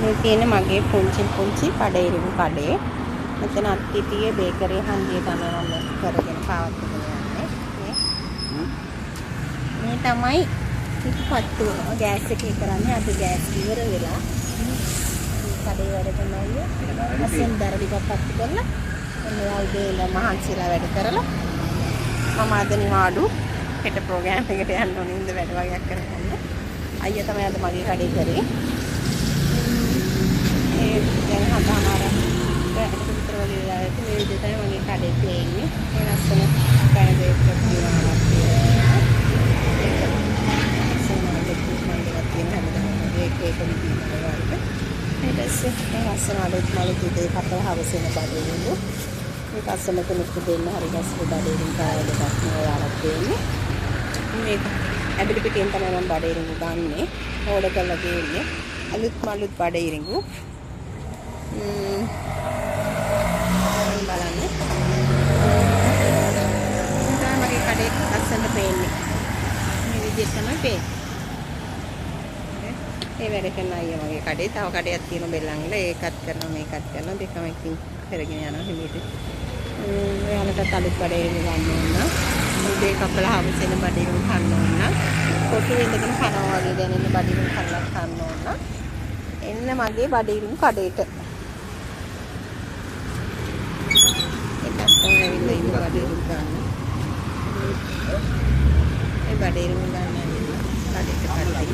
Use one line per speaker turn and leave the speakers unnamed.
මේ තියෙන මගේ පුංචි කඩේරිමු කඩේ. මෙතන අත්තිතිය බේකරි හන්දිය තමයි මම කරගෙන පවත්වගෙන යන්නේ. මේ තමයි පිටපත්තු ගෑස් එකේ කරන්නේ. අද ගෑස් ඉවර වෙලා. කඩේ වැඩ තමයි. අසෙන් දරලි පත්තු කරලා එනවා උදේ ඉඳන් මහන්සිලා වැඩ කරලා මම අද නිවාඩු හෙට ප්‍රෝග්‍රෑම් එකට යන්න ඕනේ ඉඳ වැඩ වගේක් කරගන්න. අයියා තමයි අද මගේ කඩේ කරේ. දැන් හදාමාර ඒකට විතර වගේ වෙලා ඉතින් මේ විදිහට තමයි මගේ කඩේ තියෙන්නේ. ඒ ලස්සන කඩේ ප්‍රතිමාවක් තියෙනවා. ඒක විදිහට වගේ. ඊට පස්සේ මේ ලස්සන අලුත් උදේ කපලා හවසෙන බඩේලු. මේ කස්සම කෙනෙක්ට දෙන්න හරි ගැස්සේ බඩේලින් කායල එකක් නෝයාලක් දෙන්නේ. මේක ඇබිලි පිටින් තමයි මම බඩේරිඟු ගන්නෙ. ඕඩර් කරලා ගේන්නේ. අලුත් බඩේරිඟු. බලන්න. දැන් මගේ කඩේ ලස්සනට පේන්නේ. මේ විදිහට තමයි පේන්නේ. ඒ වැඩ කරන අයියා මගේ කඩේ තව කඩයක් තියෙන බෙල්ලන්ගල ඒකත් කරනවා මේකත් කරනවා දෙකම එකින් කරගෙන යනවා හිමීට. ඔයාලට අලුත් බඩේරිඟු ගන්න ඕන. උදේ කපලා හවසෙන බඩේරිඟු කන්න ඕන. කොටු වෙලගෙන කනවා වගේ දැනෙන බඩේරිඟු කන්නත් කන්න ඕන. එන්න මගේ බඩේරිඟු කඩේට. ඇවිල්ලා ඉන්න බඩේරිඟු ගන්න. ඒ බඩේරිඟු ගන්න ඇවිල්ලා කඩේට කඩලා.